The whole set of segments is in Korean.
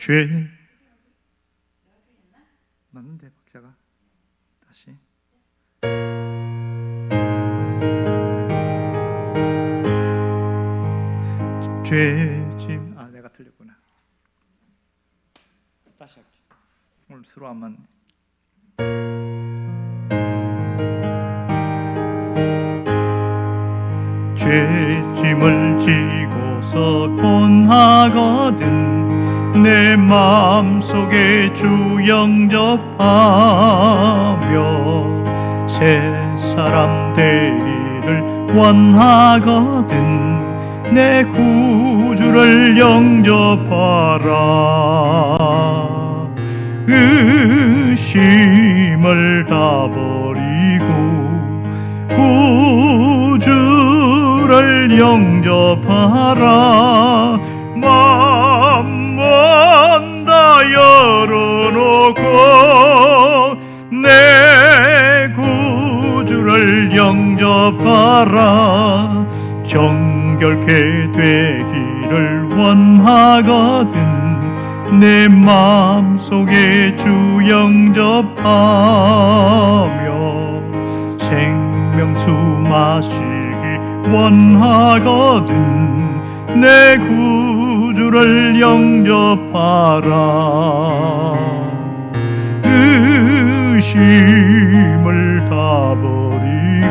죄 맞는데 박자가 다시 죄짐 내가 틀렸구나. 다시 할게. 오늘 서로 안 맞네. 죄짐을 지고서 권하거든 내 마음속에 주 영접하며 새 사람 되기를 원하거든 내 구주를 영접하라. 의심을 다 버리고 구주를 영접하라. 마음만 다 열어놓고 내 구주를 영접하라. 정결케 되기를 원하거든 내 마음속에 주 영접하며 생명수 마시기 원하거든 내 구주를 영접하라. 의심을 다 버리고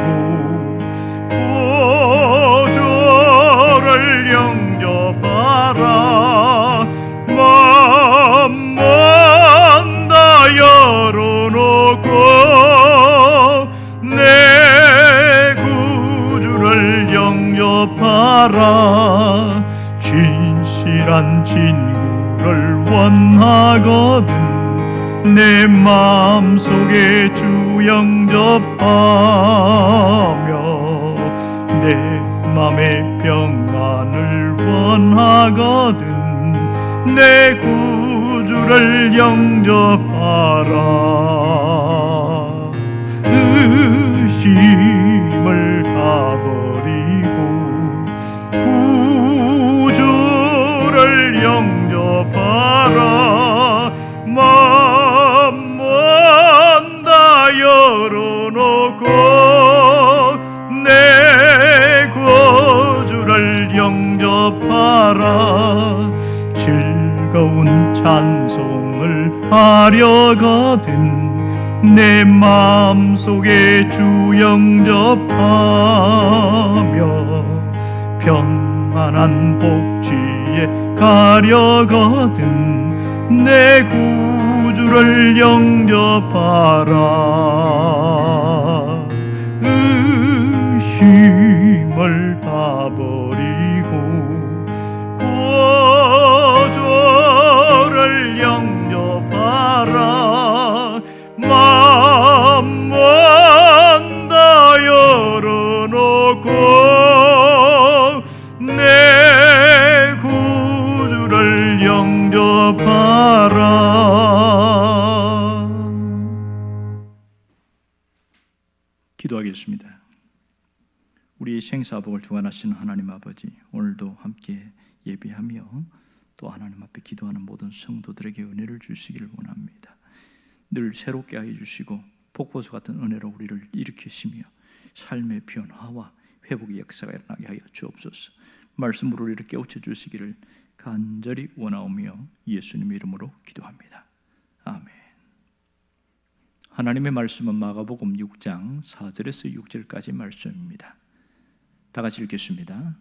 구주를 영접하라. 마음만 다 열어놓고 내 구주를 영접하라. 진실한 친구를 원하거든 내 마음속에 주 영접하며 내 맘의 평안을 원하거든 내 구주를 영접하라. 의심을 다 버리고 구주를 영접하라. 마음만 다 열어놓고 내 구주를 영접하라. 즐거운 찬송을 하려거든 내 마음속에 주 영접하며 평안한 복지에 가려거든 내 구주를 영접하라. 의심을 다 버리고 구주를 영접하라. 마음만 다 열어놓고 내 구주를 영접하라. 기도하겠습니다. 우리의 생사복을 주관하시는 하나님 아버지, 오늘도 함께 예배하며 또 하나님 앞에 기도하는 모든 성도들에게 은혜를 주시기를 원합니다. 늘 새롭게 하여 주시고 폭포수 같은 은혜로 우리를 일으키시며 삶의 변화와 회복의 역사가 일어나게 하여 주옵소서. 말씀으로 우리를 깨우쳐 주시기를 간절히 원하오며 예수님의 이름으로 기도합니다. 아멘. 하나님의 말씀은 마가복음 6장 4절에서 6절까지 말씀입니다. 다 같이 읽겠습니다.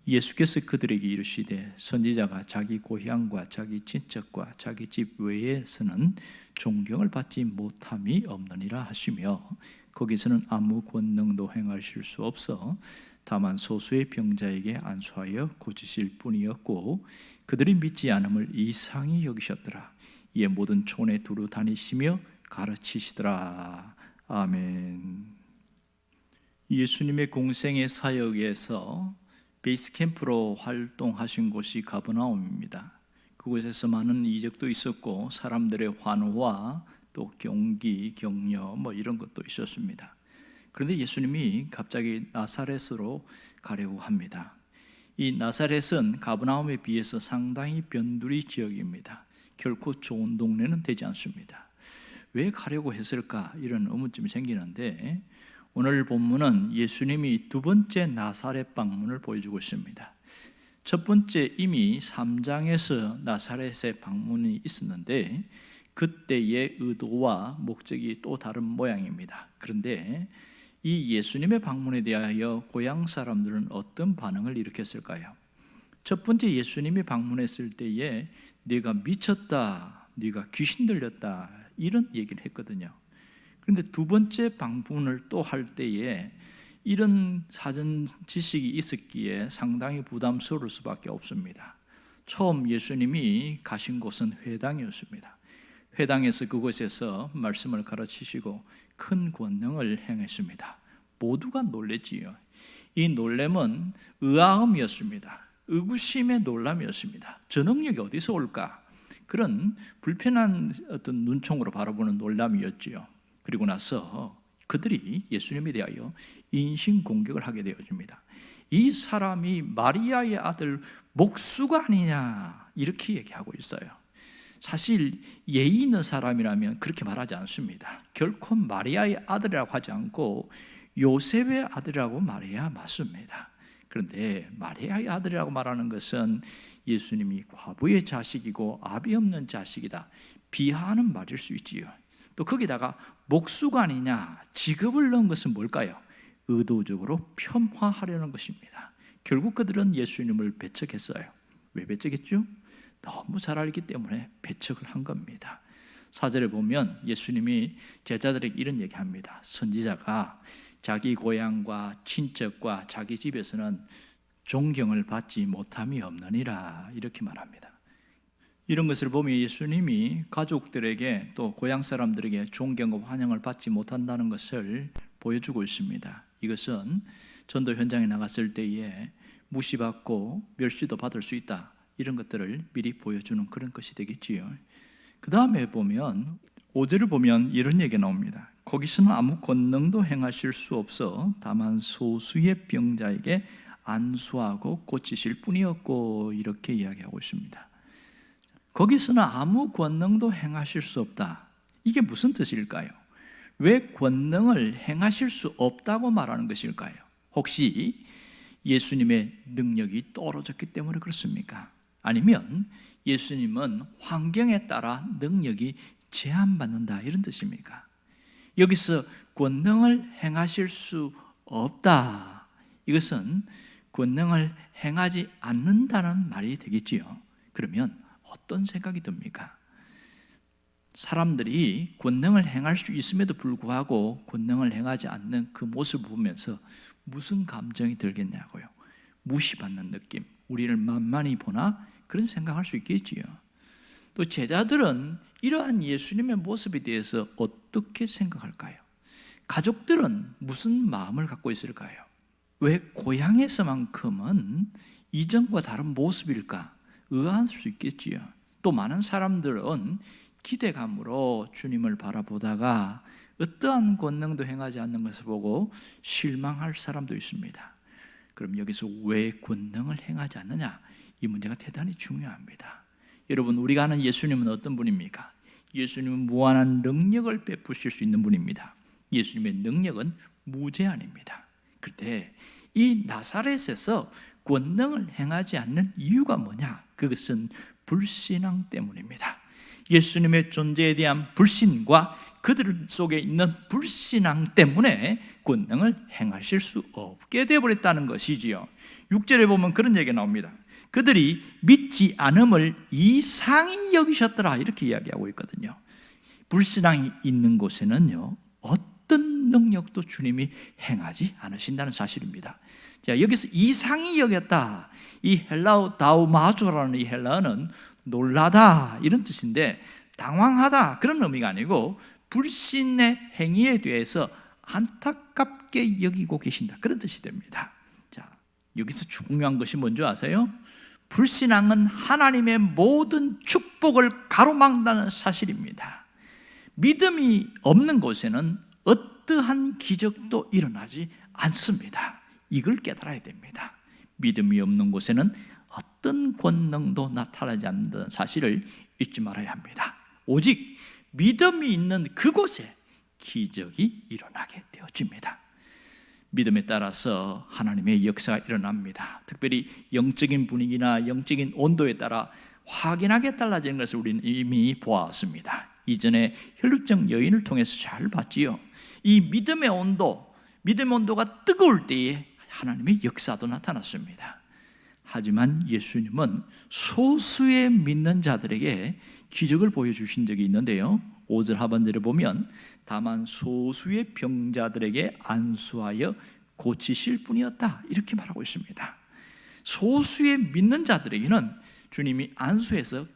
예수께서 그들에게 이르시되 선지자가 자기 고향과 자기 친척과 자기 집 외에서는 존경을 받지 못함이 없느니라 하시며 거기서는 아무 권능도 행하실 수 없어 다만 소수의 병자에게 안수하여 고치실 뿐이었고 그들이 믿지 않음을 이상히 여기셨더라. 이에 모든 촌에 두루 다니시며 가르치시더라. 아멘. 예수님의 공생의 사역에서 베이스 캠프로 활동하신 곳이 가버나움입니다. 그곳에서 많은 이적도 있었고 사람들의 환호와 또 경기, 격려 이런 것도 있었습니다. 그런데 예수님이 갑자기 나사렛으로 가려고 합니다. 이 나사렛은 가버나움에 비해서 상당히 변두리 지역입니다. 결코 좋은 동네는 되지 않습니다. 왜 가려고 했을까? 이런 의문점이 생기는데 오늘 본문은 예수님이 두 번째 나사렛 방문을 보여주고 있습니다. 첫 번째 이미 3장에서 나사렛의 방문이 있었는데 그때의 의도와 목적이 또 다른 모양입니다. 그런데 이 예수님의 방문에 대하여 고향 사람들은 어떤 반응을 일으켰을까요? 첫 번째 예수님이 방문했을 때에 네가 미쳤다, 네가 귀신 들렸다 이런 얘기를 했거든요. 그런데 두 번째 방문을 또 할 때에 이런 사전 지식이 있었기에 상당히 부담스러울 수밖에 없습니다. 처음 예수님이 가신 곳은 회당이었습니다. 회당에서 그곳에서 말씀을 가르치시고 큰 권능을 행했습니다. 모두가 놀랬지요. 이 놀램은 의아함이었습니다. 의구심의 놀람이었습니다. 저 능력이 어디서 올까? 그런 불편한 어떤 눈총으로 바라보는 놀람이었지요. 그리고 나서 그들이 예수님에 대하여 인신공격을 하게 되어집니다. 이 사람이 마리아의 아들 목수가 아니냐 이렇게 얘기하고 있어요. 사실 예의 있는 사람이라면 그렇게 말하지 않습니다. 결코 마리아의 아들이라고 하지 않고 요셉의 아들이라고 말해야 맞습니다. 그런데 마리아의 아들이라고 말하는 것은 예수님이 과부의 자식이고 아비 없는 자식이다 비하하는 말일 수 있지요. 또 거기다가 목수가 아니냐 직업을 넣은 것은 뭘까요? 의도적으로 폄하하려는 것입니다. 결국 그들은 예수님을 배척했어요. 왜 배척했죠? 너무 잘 알기 때문에 배척을 한 겁니다. 4절에 보면 예수님이 제자들에게 이런 얘기합니다. 선지자가 자기 고향과 친척과 자기 집에서는 존경을 받지 못함이 없느니라 이렇게 말합니다. 이런 것을 보면 예수님이 가족들에게 또 고향 사람들에게 존경과 환영을 받지 못한다는 것을 보여주고 있습니다. 이것은 전도 현장에 나갔을 때에 무시받고 멸시도 받을 수 있다 이런 것들을 미리 보여주는 그런 것이 되겠지요. 그 다음에 보면 5절을 보면 이런 얘기가 나옵니다. 거기서는 아무 권능도 행하실 수 없어 다만 소수의 병자에게 안수하고 고치실 뿐이었고 이렇게 이야기하고 있습니다. 거기서는 아무 권능도 행하실 수 없다. 이게 무슨 뜻일까요? 왜 권능을 행하실 수 없다고 말하는 것일까요? 혹시 예수님의 능력이 떨어졌기 때문에 그렇습니까? 아니면 예수님은 환경에 따라 능력이 제한받는다 이런 뜻입니까? 여기서 권능을 행하실 수 없다 이것은 권능을 행하지 않는다는 말이 되겠지요. 그러면 어떤 생각이 듭니까? 사람들이 권능을 행할 수 있음에도 불구하고 권능을 행하지 않는 그 모습을 보면서 무슨 감정이 들겠냐고요. 무시받는 느낌, 우리를 만만히 보나 그런 생각할 수 있겠지요. 또 제자들은 이러한 예수님의 모습에 대해서 어떻게 생각할까요? 가족들은 무슨 마음을 갖고 있을까요? 왜 고향에서만큼은 이전과 다른 모습일까? 의아할 수 있겠지요. 또 많은 사람들은 기대감으로 주님을 바라보다가 어떠한 권능도 행하지 않는 것을 보고 실망할 사람도 있습니다. 그럼 여기서 왜 권능을 행하지 않느냐? 이 문제가 대단히 중요합니다. 여러분, 우리가 아는 예수님은 어떤 분입니까? 예수님은 무한한 능력을 베푸실 수 있는 분입니다. 예수님의 능력은 무제한입니다. 그런데 이 나사렛에서 권능을 행하지 않는 이유가 뭐냐? 그것은 불신앙 때문입니다. 예수님의 존재에 대한 불신과 그들 속에 있는 불신앙 때문에 권능을 행하실 수 없게 되어버렸다는 것이지요. 6절에 보면 그런 얘기가 나옵니다. 그들이 믿지 않음을 이상히 여기셨더라 이렇게 이야기하고 있거든요. 불신앙이 있는 곳에는요 어떤 능력도 주님이 행하지 않으신다는 사실입니다. 자, 여기서 이상히 여겼다, 이 헬라어 다우마조라는 이 헬라어는 놀라다 이런 뜻인데 당황하다 그런 의미가 아니고 불신의 행위에 대해서 안타깝게 여기고 계신다 그런 뜻이 됩니다. 자, 여기서 중요한 것이 뭔지 아세요? 불신앙은 하나님의 모든 축복을 가로막는다는 사실입니다. 믿음이 없는 곳에는 어떠한 기적도 일어나지 않습니다. 이걸 깨달아야 됩니다. 믿음이 없는 곳에는 어떤 권능도 나타나지 않는다는 사실을 잊지 말아야 합니다. 오직 믿음이 있는 그곳에 기적이 일어나게 되어집니다. 믿음에 따라서 하나님의 역사가 일어납니다. 특별히 영적인 분위기나 영적인 온도에 따라 확연하게 달라지는 것을 우리는 이미 보았습니다. 이전에 혈루증 여인을 통해서 잘 봤지요. 이 믿음의 온도가 뜨거울 때에 하나님의 역사도 나타났습니다. 하지만 예수님은 소수의 믿는 자들에게 기적을 보여주신 적이 있는데요, 5절 하반절에 보면 다만 소수의 병자들에게 안수하여 고치실 뿐이었다, 이렇게 말하고 있습니다. 소수의 믿는 자들에게는 주님이 안수해서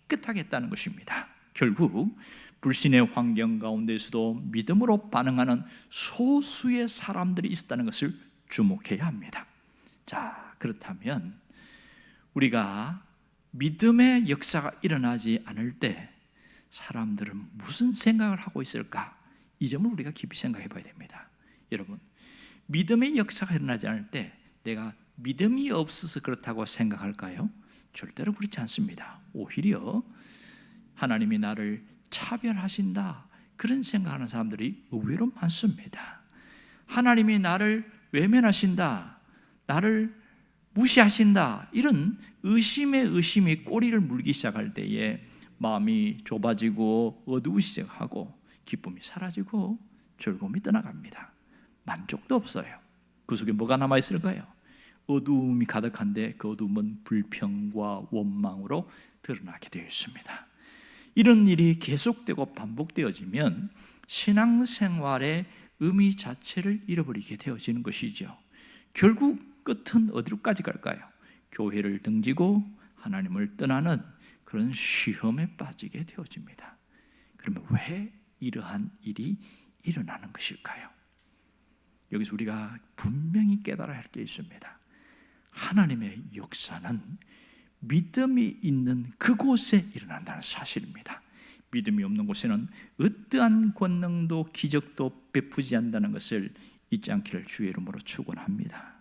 깨끗하게 했다는 것입니다. 결국 불신의 환경 가운데서도 믿음으로 반응하는 소수의 사람들이 있었다는 것을 주목해야 합니다. 자, 그렇다면 우리가 믿음의 역사가 일어나지 않을 때 사람들은 무슨 생각을 하고 있을까? 이 점을 우리가 깊이 생각해 봐야 됩니다. 여러분, 믿음의 역사가 일어나지 않을 때 내가 믿음이 없어서 그렇다고 생각할까요? 절대로 그렇지 않습니다. 오히려 하나님이 나를 차별하신다, 그런 생각하는 사람들이 의외로 많습니다. 하나님이 나를 외면하신다, 나를 무시하신다, 이런 의심이 꼬리를 물기 시작할 때에 마음이 좁아지고 어두우기 시작하고 기쁨이 사라지고 즐거움이 떠나갑니다. 만족도 없어요. 그 속에 뭐가 남아있을까요? 어두움이 가득한데 그 어두움은 불평과 원망으로 드러나게 되어 있습니다. 이런 일이 계속되고 반복되어지면 신앙생활의 의미 자체를 잃어버리게 되어지는 것이죠. 결국 끝은 어디로까지 갈까요? 교회를 등지고 하나님을 떠나는 그런 시험에 빠지게 되어집니다. 그러면 왜 이러한 일이 일어나는 것일까요? 여기서 우리가 분명히 깨달아야 할 게 있습니다. 하나님의 역사는 믿음이 있는 그곳에 일어난다는 사실입니다. 믿음이 없는 곳에는 어떠한 권능도 기적도 베푸지 않는다는 것을 잊지 않기를 주의 이름으로 축원합니다.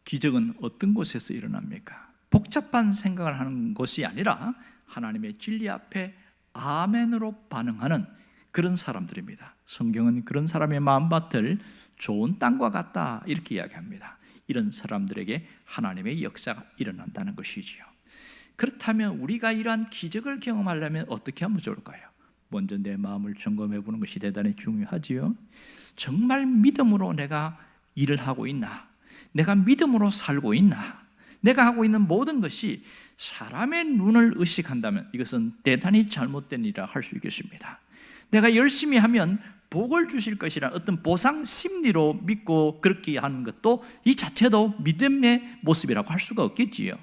기적은 어떤 곳에서 일어납니까? 복잡한 생각을 하는 것이 아니라 하나님의 진리 앞에 아멘으로 반응하는 그런 사람들입니다. 성경은 그런 사람의 마음밭을 좋은 땅과 같다, 이렇게 이야기합니다. 이런 사람들에게 하나님의 역사가 일어난다는 것이지요. 그렇다면 우리가 이러한 기적을 경험하려면 어떻게 하면 좋을까요? 먼저 내 마음을 점검해 보는 것이 대단히 중요하지요. 정말 믿음으로 내가 일을 하고 있나? 내가 믿음으로 살고 있나? 내가 하고 있는 모든 것이 사람의 눈을 의식한다면 이것은 대단히 잘못된 일이라 할 수 있겠습니다. 내가 열심히 하면 복을 주실 것이라는 어떤 보상 심리로 믿고 그렇게 하는 것도 이 자체도 믿음의 모습이라고 할 수가 없겠지요.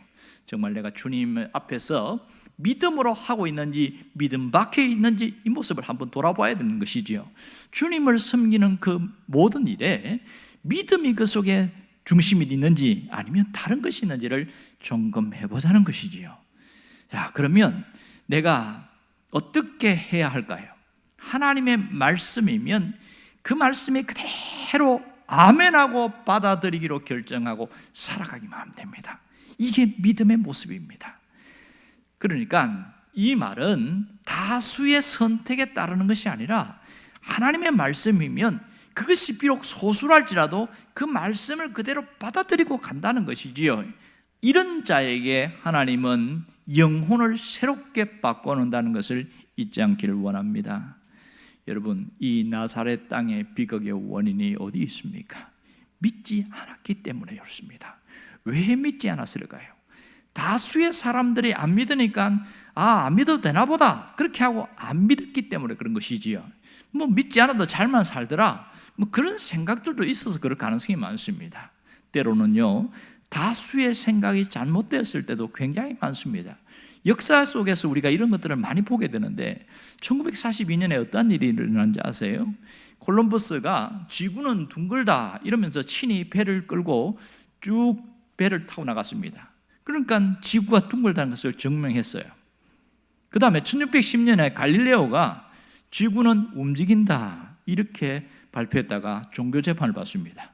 정말 내가 주님 앞에서 믿음으로 하고 있는지 믿음 밖에 있는지 이 모습을 한번 돌아봐야 되는 것이지요. 주님을 섬기는 그 모든 일에 믿음이 그 속에 중심이 있는지 아니면 다른 것이 있는지를 점검해 보자는 것이지요. 자, 그러면 내가 어떻게 해야 할까요? 하나님의 말씀이면 그 말씀에 그대로 아멘하고 받아들이기로 결정하고 살아가기만 하면 됩니다. 이게 믿음의 모습입니다. 그러니까 이 말은 다수의 선택에 따르는 것이 아니라 하나님의 말씀이면 그것이 비록 소수랄지라도 그 말씀을 그대로 받아들이고 간다는 것이지요. 이런 자에게 하나님은 영혼을 새롭게 바꿔놓는다는 것을 잊지 않기를 원합니다. 여러분, 이 나사렛 땅의 비극의 원인이 어디 있습니까? 믿지 않았기 때문에 그렇습니다. 왜 믿지 않았을까요? 다수의 사람들이 안 믿으니까 안 믿어도 되나 보다 그렇게 하고 안 믿었기 때문에 그런 것이지요. 뭐 믿지 않아도 잘만 살더라, 뭐 그런 생각들도 있어서 그럴 가능성이 많습니다. 때로는요, 다수의 생각이 잘못되었을 때도 굉장히 많습니다. 역사 속에서 우리가 이런 것들을 많이 보게 되는데 1942년에 어떤 일이 일어났는지 아세요? 콜럼버스가 지구는 둥글다 이러면서 친히 배를 끌고 쭉 배를 타고 나갔습니다. 그러니까 지구가 둥글다는 것을 증명했어요. 그 다음에 1610년에 갈릴레오가 지구는 움직인다 이렇게 발표했다가 종교재판을 받습니다.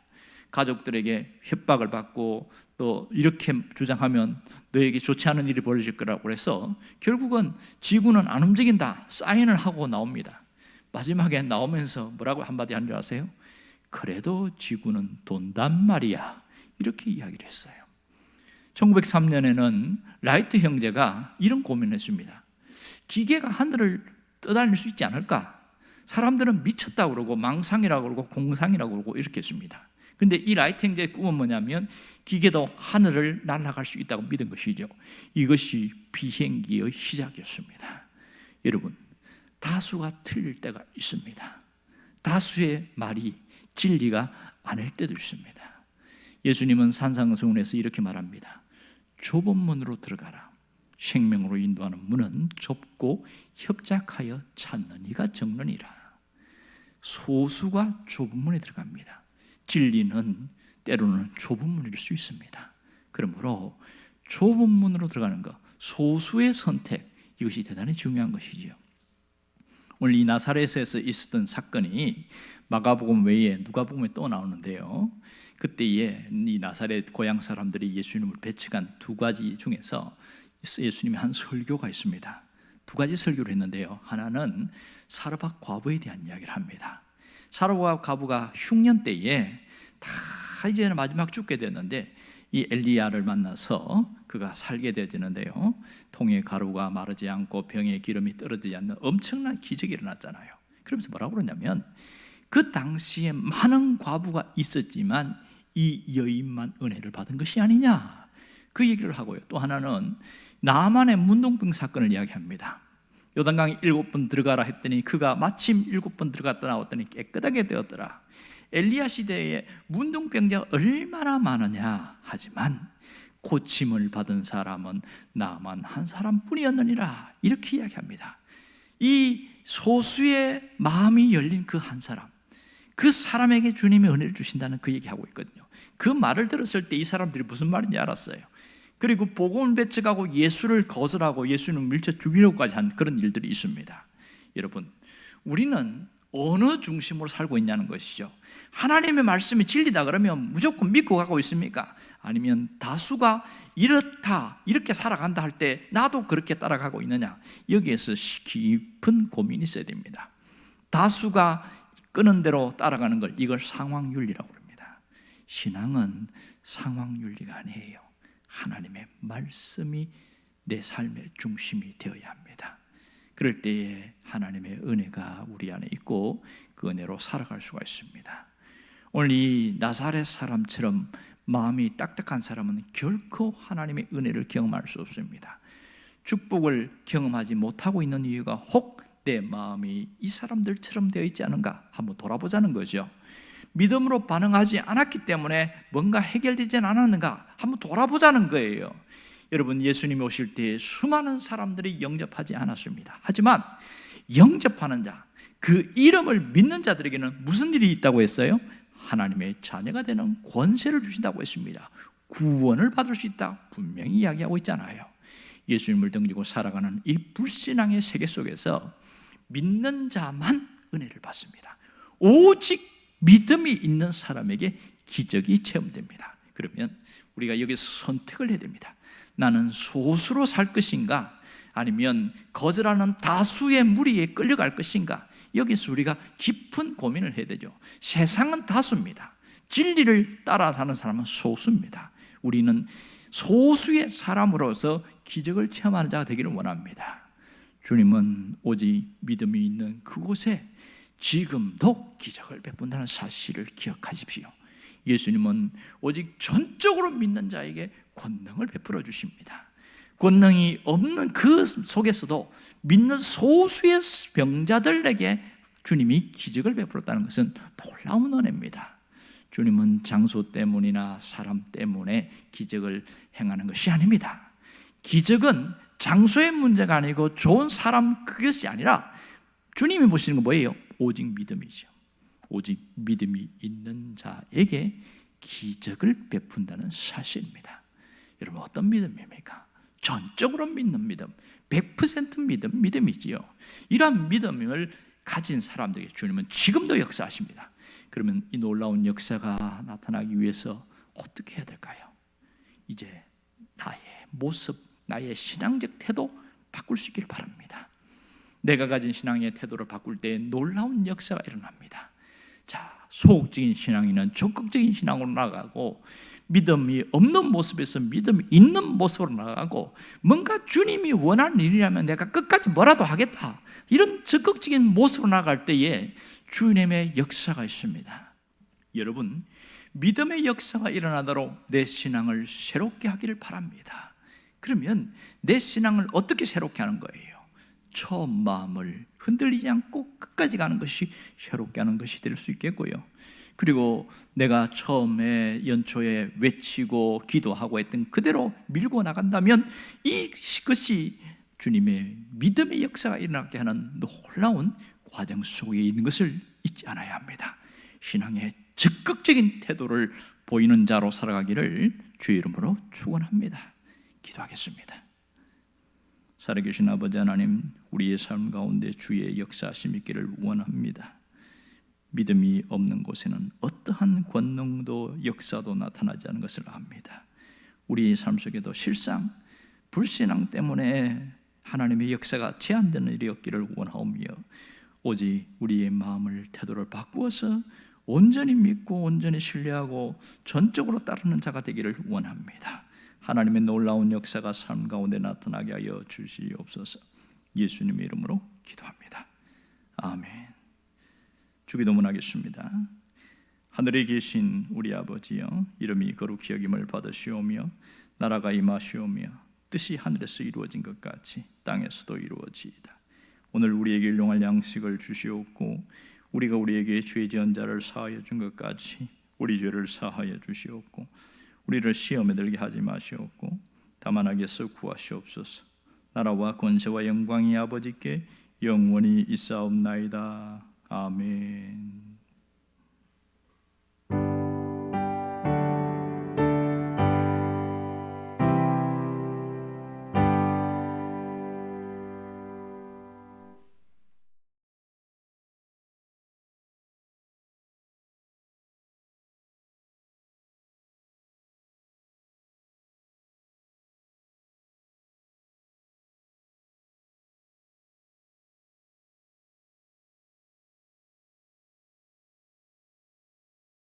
가족들에게 협박을 받고 또 이렇게 주장하면 너에게 좋지 않은 일이 벌어질 거라고 해서 결국은 지구는 안 움직인다 사인을 하고 나옵니다. 마지막에 나오면서 뭐라고 한마디 하는 줄 아세요? 그래도 지구는 돈단 말이야, 이렇게 이야기를 했어요. 1903년에는 라이트 형제가 이런 고민을 했습니다. 기계가 하늘을 떠다닐 수 있지 않을까? 사람들은 미쳤다고 그러고 망상이라고 그러고 공상이라고 그러고 이렇게 했습니다. 근데 이 라이트 형제의 꿈은 뭐냐면 기계도 하늘을 날아갈 수 있다고 믿은 것이죠. 이것이 비행기의 시작이었습니다. 여러분, 다수가 틀릴 때가 있습니다. 다수의 말이 진리가 아닐 때도 있습니다. 예수님은 산상수훈에서 이렇게 말합니다. 좁은 문으로 들어가라. 생명으로 인도하는 문은 좁고 협착하여 찾는 이가 적느니라. 소수가 좁은 문에 들어갑니다. 진리는 때로는 좁은 문일 수 있습니다. 그러므로 좁은 문으로 들어가는 것, 소수의 선택, 이것이 대단히 중요한 것이지요. 오늘 이 나사렛에서 있었던 사건이 마가복음 외에 누가복음에 또 나오는데요. 그때에 이 나사렛 고향 사람들이 예수님을 배척한 두 가지 중에서 예수님이 한 설교가 있습니다. 두 가지 설교를 했는데요. 하나는 사르밧 과부에 대한 이야기를 합니다. 사르밧 과부가 흉년 때에 다 이제는 마지막 죽게 됐는데 이 엘리야를 만나서 그가 살게 되는데요. 통에 가루가 마르지 않고 병에 기름이 떨어지지 않는 엄청난 기적이 일어났잖아요. 그러면서 뭐라고 그러냐면 그 당시에 많은 과부가 있었지만 이 여인만 은혜를 받은 것이 아니냐, 그 얘기를 하고요. 또 하나는 나만의 문둥병 사건을 이야기합니다. 요단강에 7번 들어가라 했더니 그가 마침 7번 들어갔다 나왔더니 깨끗하게 되었더라. 엘리야 시대에 문둥병자가 얼마나 많으냐 하지만 고침을 받은 사람은 나만 한 사람뿐이었느니라, 이렇게 이야기합니다. 이 소수의 마음이 열린 그 한 사람, 그 사람에게 주님이 은혜를 주신다는 그 얘기하고 있거든요. 그 말을 들었을 때 이 사람들이 무슨 말인지 알았어요. 그리고 복음을 배척하고 예수를 거절하고 예수는 밀쳐 죽이려고까지 한 그런 일들이 있습니다. 여러분, 우리는 어느 중심으로 살고 있냐는 것이죠. 하나님의 말씀이 진리다 그러면 무조건 믿고 가고 있습니까? 아니면 다수가 이렇다, 이렇게 살아간다 할 때 나도 그렇게 따라가고 있느냐? 여기에서 깊은 고민이 있어야 됩니다. 다수가 끄는 대로 따라가는 걸, 이걸 상황윤리라고 합니다. 신앙은 상황윤리가 아니에요. 하나님의 말씀이 내 삶의 중심이 되어야 합니다. 그럴 때에 하나님의 은혜가 우리 안에 있고 그 은혜로 살아갈 수가 있습니다. 오늘 이 나사렛 사람처럼 마음이 딱딱한 사람은 결코 하나님의 은혜를 경험할 수 없습니다. 축복을 경험하지 못하고 있는 이유가 혹 내 마음이 이 사람들처럼 되어 있지 않은가 한번 돌아보자는 거죠. 믿음으로 반응하지 않았기 때문에 뭔가 해결되지 않았는가 한번 돌아보자는 거예요. 여러분, 예수님이 오실 때 수많은 사람들이 영접하지 않았습니다. 하지만 영접하는 자, 그 이름을 믿는 자들에게는 무슨 일이 있다고 했어요? 하나님의 자녀가 되는 권세를 주신다고 했습니다. 구원을 받을 수 있다 분명히 이야기하고 있잖아요. 예수님을 등지고 살아가는 이 불신앙의 세계 속에서 믿는 자만 은혜를 받습니다. 오직 믿음이 있는 사람에게 기적이 체험됩니다. 그러면 우리가 여기서 선택을 해야 됩니다. 나는 소수로 살 것인가 아니면 거절하는 다수의 무리에 끌려갈 것인가? 여기서 우리가 깊은 고민을 해야 되죠. 세상은 다수입니다. 진리를 따라 사는 사람은 소수입니다. 우리는 소수의 사람으로서 기적을 체험하는 자가 되기를 원합니다. 주님은 오직 믿음이 있는 그곳에 지금도 기적을 베푼다는 사실을 기억하십시오. 예수님은 오직 전적으로 믿는 자에게 권능을 베풀어 주십니다. 권능이 없는 그 속에서도 믿는 소수의 병자들에게 주님이 기적을 베풀었다는 것은 놀라운 은혜입니다. 주님은 장소 때문이나 사람 때문에 기적을 행하는 것이 아닙니다. 기적은 장소의 문제가 아니고 좋은 사람 그것이 아니라 주님이 보시는 건 뭐예요? 오직 믿음이죠. 오직 믿음이 있는 자에게 기적을 베푼다는 사실입니다. 여러분, 어떤 믿음입니까? 전적으로 믿는 믿음, 100% 믿음이지요. 이러한 믿음을 가진 사람들에게 주님은 지금도 역사하십니다. 그러면 이 놀라운 역사가 나타나기 위해서 어떻게 해야 될까요? 이제 나의 모습, 나의 신앙적 태도 바꿀 수 있기를 바랍니다. 내가 가진 신앙의 태도를 바꿀 때 놀라운 역사가 일어납니다. 자, 소극적인 신앙인은 적극적인 신앙으로 나아가고, 믿음이 없는 모습에서 믿음이 있는 모습으로 나아가고, 뭔가 주님이 원하는 일이라면 내가 끝까지 뭐라도 하겠다, 이런 적극적인 모습으로 나아갈 때에 주님의 역사가 있습니다. 여러분, 믿음의 역사가 일어나도록 내 신앙을 새롭게 하기를 바랍니다. 그러면 내 신앙을 어떻게 새롭게 하는 거예요? 처음 마음을 흔들리지 않고 끝까지 가는 것이 새롭게 하는 것이 될 수 있겠고요. 그리고 내가 처음에 연초에 외치고 기도하고 했던 그대로 밀고 나간다면 이것이 주님의 믿음의 역사가 일어나게 하는 놀라운 과정 속에 있는 것을 잊지 않아야 합니다. 신앙의 적극적인 태도를 보이는 자로 살아가기를 주의 이름으로 축원합니다. 기도하겠습니다. 살아계신 아버지 하나님, 우리의 삶 가운데 주의 역사하심 있기를 원합니다. 믿음이 없는 곳에는 어떠한 권능도 역사도 나타나지 않는 것을 압니다. 우리의 삶 속에도 실상 불신앙 때문에 하나님의 역사가 제한되는 일이 없기를 원하오며, 오직 우리의 마음을 태도를 바꾸어서 온전히 믿고 온전히 신뢰하고 전적으로 따르는 자가 되기를 원합니다. 하나님의 놀라운 역사가 삶 가운데 나타나게 하여 주시옵소서. 예수님의 이름으로 기도합니다. 아멘. 주기도문하겠습니다. 하늘에 계신 우리 아버지여, 이름이 거룩히 여김을 받으시오며 나라가 임하시오며 뜻이 하늘에서 이루어진 것 같이 땅에서도 이루어지이다. 오늘 우리에게 일용할 양식을 주시옵고, 우리가 우리에게 죄 지은 자를 사하여 준 것 같이 우리 죄를 사하여 주시옵고, 우리를 시험에 들게 하지 마시옵고 다만 악에서 구하시옵소서. 나라와 권세와 영광이 아버지께 영원히 있사옵나이다. 아멘.